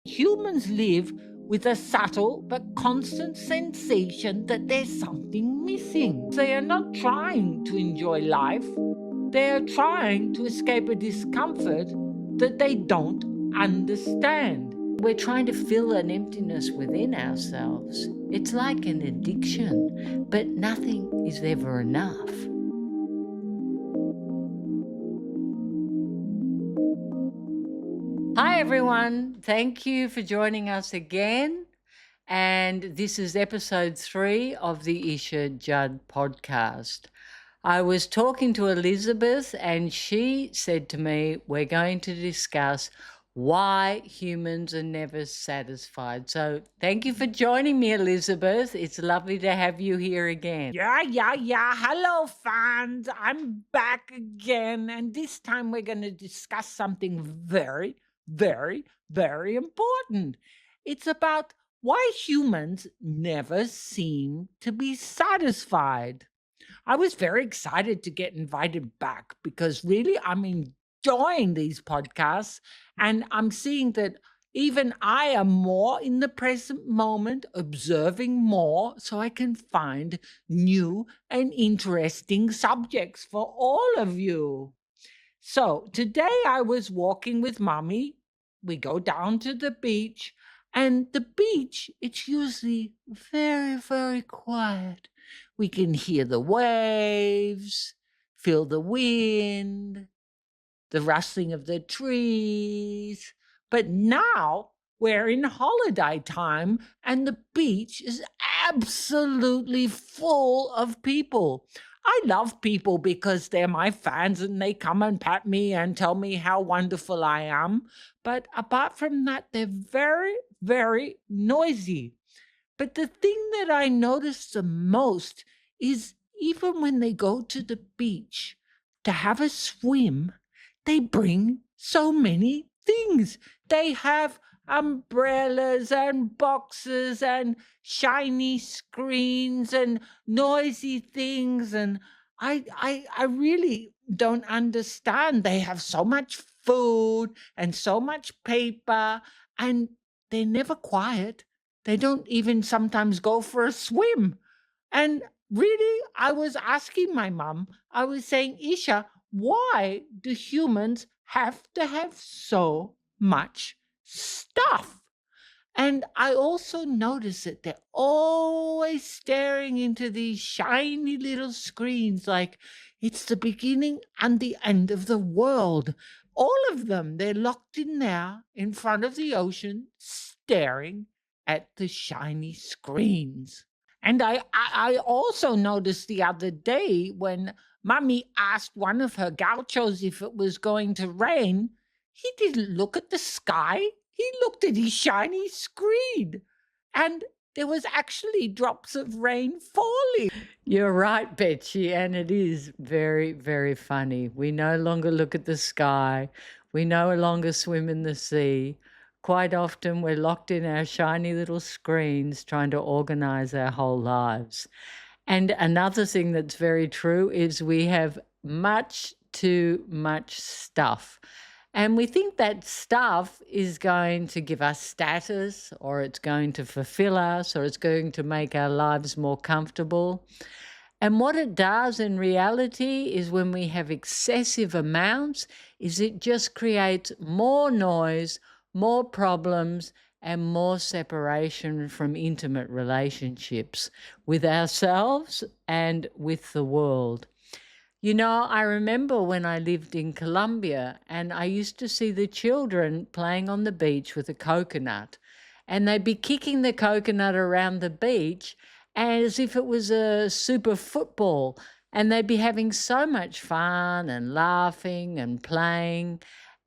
Humans live with a subtle but constant sensation that there's something missing. They are not trying to enjoy life, they are trying to escape a discomfort that they don't understand. We're trying to fill an emptiness within ourselves. It's like an addiction, but nothing is ever enough. Hi, everyone. Thank you for joining us again. And this is episode 3 of the Isha Judd Podcast. I was talking to Elizabeth, and she said to me, we're going to discuss why humans are never satisfied. So thank you for joining me, Elizabeth. It's lovely to have you here again. Yeah. Hello, fans. I'm back again. And this time we're going to discuss something very, very, very important. It's about why humans never seem to be satisfied. I was very excited to get invited back because really I'm enjoying these podcasts, and I'm seeing that even I am more in the present moment, observing more so I can find new and interesting subjects for all of you. So today I was walking with Mommy. We go down to the beach, and the beach, it's usually very, very quiet. We can hear the waves, feel the wind, the rustling of the trees. But now we're in holiday time, and the beach is absolutely full of people. I love people because they're my fans and they come and pat me and tell me how wonderful I am. But apart from that, they're very, very noisy. But the thing that I notice the most is even when they go to the beach to have a swim, they bring so many things. They have umbrellas and boxes and shiny screens and noisy things. And I really don't understand. They have so much food and so much paper, and they're never quiet. They don't even sometimes go for a swim. And really, I was asking my mom, I was saying, Isha, why do humans have to have so much stuff? And I also notice that they're always staring into these shiny little screens like it's the beginning and the end of the world. All of them, they're locked in there in front of the ocean, staring at the shiny screens. And I also noticed the other day when Mummy asked one of her gauchos if it was going to rain, he didn't look at the sky. He looked at his shiny screen. And there was actually drops of rain falling. You're right, Betsy, and it is very, very funny. We no longer look at the sky. We no longer swim in the sea. Quite often, we're locked in our shiny little screens trying to organize our whole lives. And another thing that's very true is we have much too much stuff. And we think that stuff is going to give us status, or it's going to fulfill us, or it's going to make our lives more comfortable. And what it does in reality is when we have excessive amounts, is it just creates more noise, more problems, and more separation from intimate relationships with ourselves and with the world. You know, I remember when I lived in Colombia and I used to see the children playing on the beach with a coconut, and they'd be kicking the coconut around the beach as if it was a super football, and they'd be having so much fun and laughing and playing.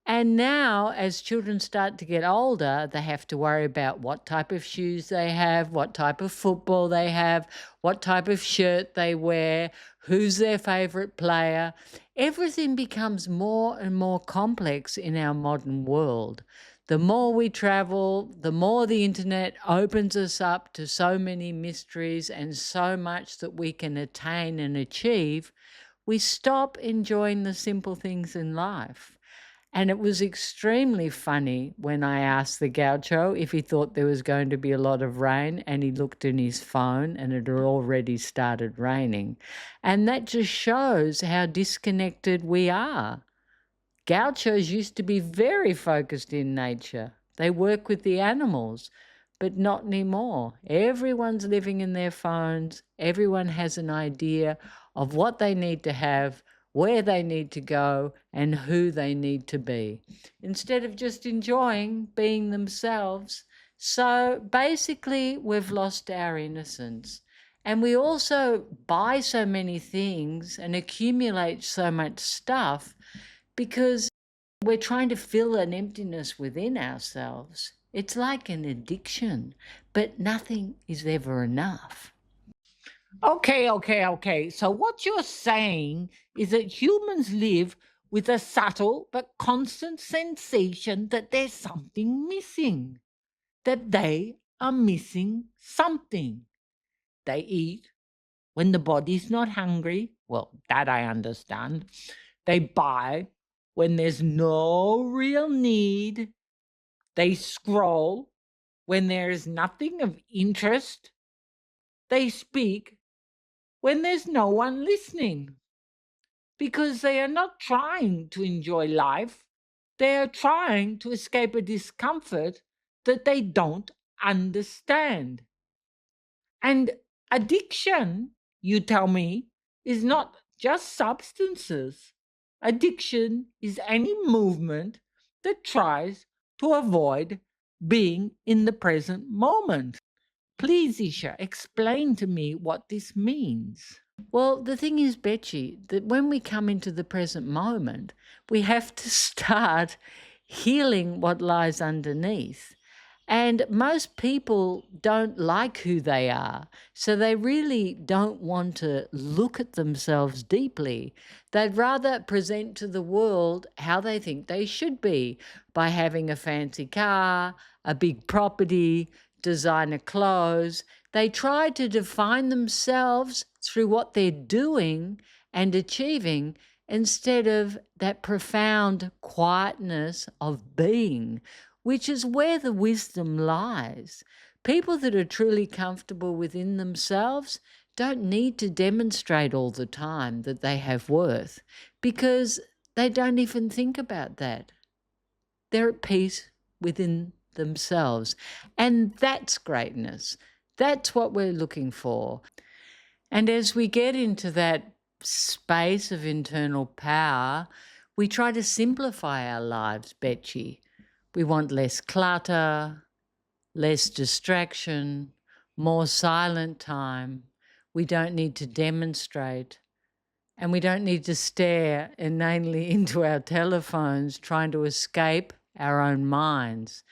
And now, as children start to get older, they have to worry about what type of shoes they have, what type of football they have, what type of shirt they wear, who's their favorite player. Everything becomes more and more complex in our modern world. The more we travel, the more the internet opens us up to so many mysteries and so much that we can attain and achieve, we stop enjoying the simple things in life. And it was extremely funny when I asked the gaucho if he thought there was going to be a lot of rain, and he looked in his phone and it had already started raining. And that just shows how disconnected we are. Gauchos used to be very focused in nature. They work with the animals, but not anymore. Everyone's living in their phones. Everyone has an idea of what they need to have, where they need to go, and who they need to be, instead of just enjoying being themselves. So basically, we've lost our innocence. And we also buy so many things and accumulate so much stuff because we're trying to fill an emptiness within ourselves. It's like an addiction, but nothing is ever enough. Okay. So what you're saying is that humans live with a subtle but constant sensation that there's something missing, that they are missing something. They eat when the body's not hungry. Well, that I understand. They buy when there's no real need. They scroll when there is nothing of interest. They speak when there's no one listening, because they are not trying to enjoy life. They are trying to escape a discomfort that they don't understand. And addiction, you tell me, is not just substances. Addiction is any movement that tries to avoid being in the present moment. Please, Isha, explain to me what this means. Well, the thing is, Betsy, that when we come into the present moment, we have to start healing what lies underneath. And most people don't like who they are. So they really don't want to look at themselves deeply. They'd rather present to the world how they think they should be by having a fancy car, a big property, designer clothes. They try to define themselves through what they're doing and achieving instead of that profound quietness of being, which is where the wisdom lies. People that are truly comfortable within themselves don't need to demonstrate all the time that they have worth because they don't even think about that. They're at peace within themselves. And that's greatness. That's what we're looking for. And as we get into that space of internal power, we try to simplify our lives, Betsy. We want less clutter, less distraction, more silent time. We don't need to demonstrate, and we don't need to stare inanely into our telephones trying to escape our own minds.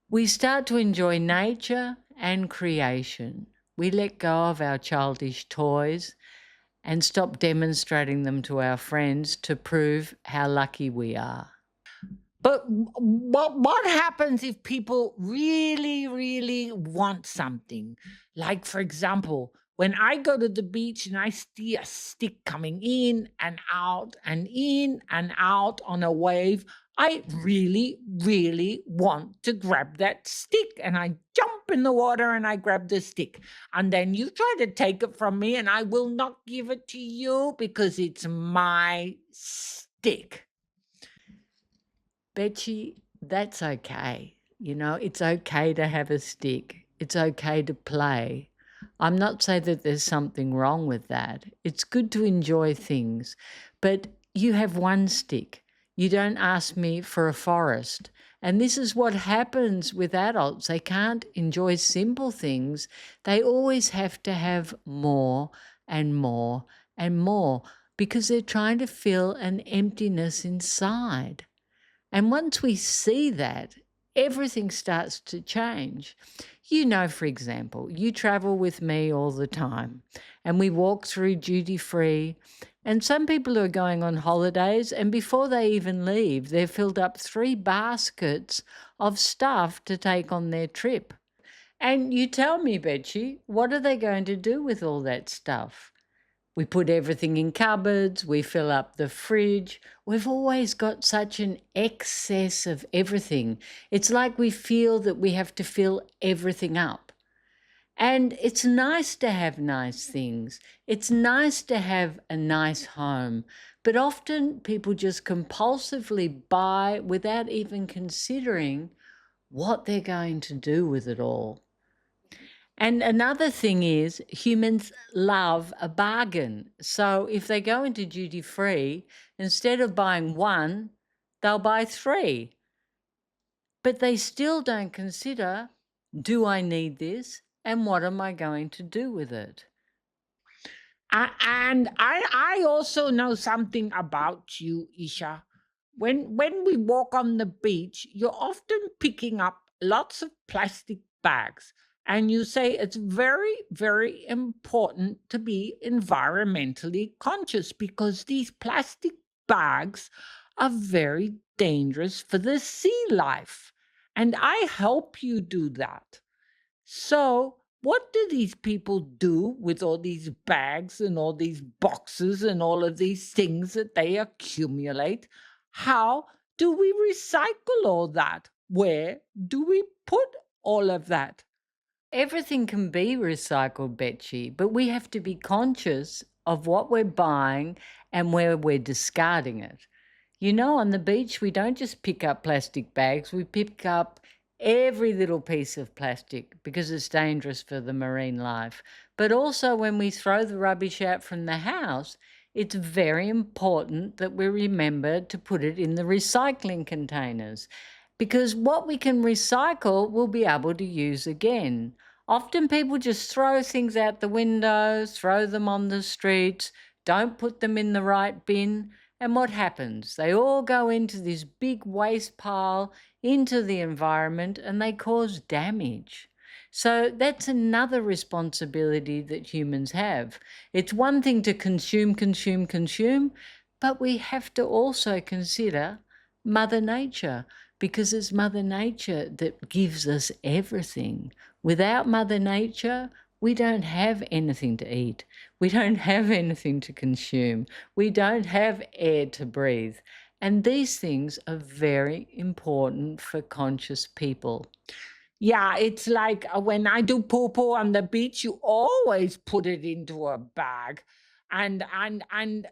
We start to enjoy nature and creation. We let go of our childish toys and stop demonstrating them to our friends to prove how lucky we are. But what happens if people really want something? Like, for example, when I go to the beach and I see a stick coming in and out on a wave, I really want to grab that stick. And I jump in the water and I grab the stick. And then you try to take it from me, and I will not give it to you because it's my stick. Betsy, that's okay. It's okay to have a stick. It's okay to play. I'm not saying that there's something wrong with that. It's good to enjoy things, but you have one stick. You don't ask me for a forest. And this is what happens with adults. They can't enjoy simple things. They always have to have more and more and more because they're trying to fill an emptiness inside. And once we see that, everything starts to change. For example, you travel with me all the time and we walk through duty free. And some people are going on holidays, and before they even leave, they've filled up 3 baskets of stuff to take on their trip. And you tell me, Betsy, what are they going to do with all that stuff? We put everything in cupboards, we fill up the fridge. We've always got such an excess of everything. It's like we feel that we have to fill everything up. And it's nice to have nice things. It's nice to have a nice home. But often people just compulsively buy without even considering what they're going to do with it all. And another thing is humans love a bargain. So if they go into duty free, instead of buying one, they'll buy three. But they still don't consider, do I need this? And what am I going to do with it? And I also know something about you, Isha. When we walk on the beach, you're often picking up lots of plastic bags, and you say it's very, very important to be environmentally conscious because these plastic bags are very dangerous for the sea life. And I help you do that. So, what do these people do with all these bags and all these boxes and all of these things that they accumulate? How do we recycle all that? Where do we put all of that? Everything can be recycled, Betsy, but we have to be conscious of what we're buying and where we're discarding it. You know, on the beach, we don't just pick up plastic bags, we pick up every little piece of plastic because it's dangerous for the marine life. But also, when we throw the rubbish out from the house, it's very important that we remember to put it in the recycling containers because what we can recycle, we'll be able to use again. Often people just throw things out the windows, throw them on the streets, don't put them in the right bin. And what happens? They all go into this big waste pile, into the environment, and they cause damage. So that's another responsibility that humans have. It's one thing to consume, consume, consume, but we have to also consider Mother Nature because it's Mother Nature that gives us everything. Without Mother Nature, we don't have anything to eat. We don't have anything to consume. We don't have air to breathe. And these things are very important for conscious people. Yeah, it's like when I do poo-poo on the beach, you always put it into a bag. And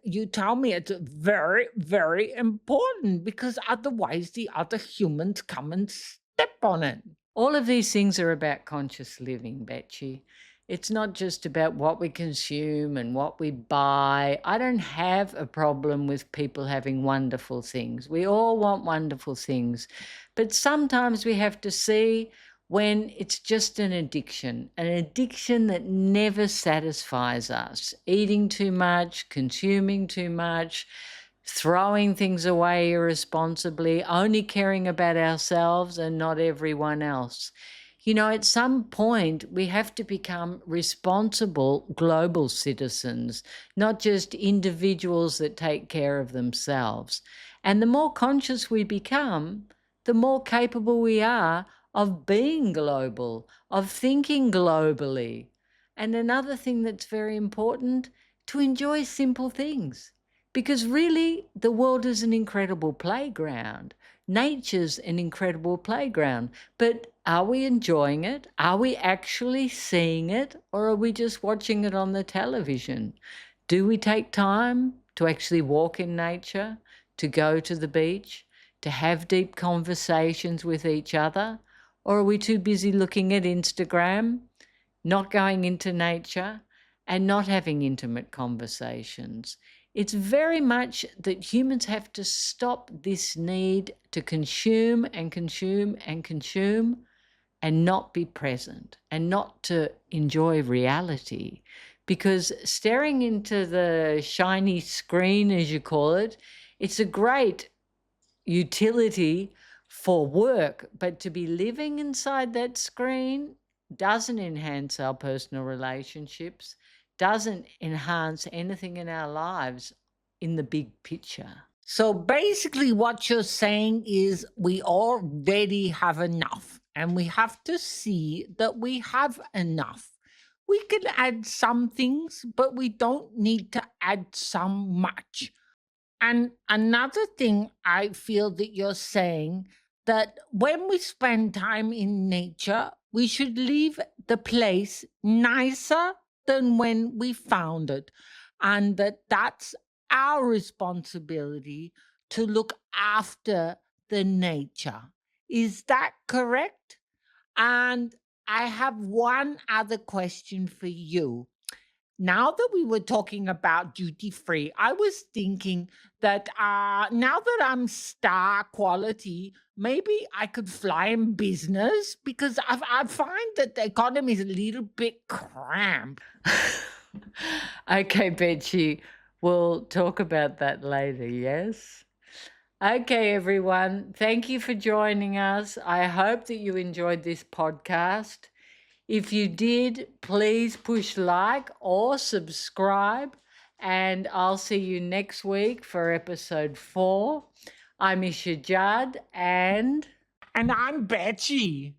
you tell me it's very, very important because otherwise the other humans come and step on it. All of these things are about conscious living, Betsy. It's not just about what we consume and what we buy. I don't have a problem with people having wonderful things. We all want wonderful things. But sometimes we have to see when it's just an addiction that never satisfies us. Eating too much, consuming too much, throwing things away irresponsibly, only caring about ourselves and not everyone else. You know, at some point, we have to become responsible global citizens, not just individuals that take care of themselves. And the more conscious we become, the more capable we are of being global, of thinking globally. And another thing that's very important, to enjoy simple things. Because really, the world is an incredible playground. Nature's an incredible playground. But are we enjoying it? Are we actually seeing it? Or are we just watching it on the television? Do we take time to actually walk in nature, to go to the beach, to have deep conversations with each other? Or are we too busy looking at Instagram, not going into nature, and not having intimate conversations? It's very much that humans have to stop this need to consume and consume and consume and not be present and not to enjoy reality. Because staring into the shiny screen, as you call it, it's a great utility for work, but to be living inside that screen doesn't enhance our personal relationships, doesn't enhance anything in our lives in the big picture. So basically, what you're saying is we already have enough, and we have to see that we have enough. We can add some things, but we don't need to add some much. And another thing I feel that you're saying, that when we spend time in nature, we should leave the place nicer than when we found it. And that's our responsibility to look after the nature. Is that correct? And I have one other question for you. Now that we were talking about duty free, I was thinking that now that I'm star quality, maybe I could fly in business because I find that the economy is a little bit cramped. Okay, Betsy, we'll talk about that later, yes? Okay, everyone, thank you for joining us. I hope that you enjoyed this podcast. If you did, please push like or subscribe, and I'll see you next week for episode 4. I'm Isha Judd, and And I'm Betsy.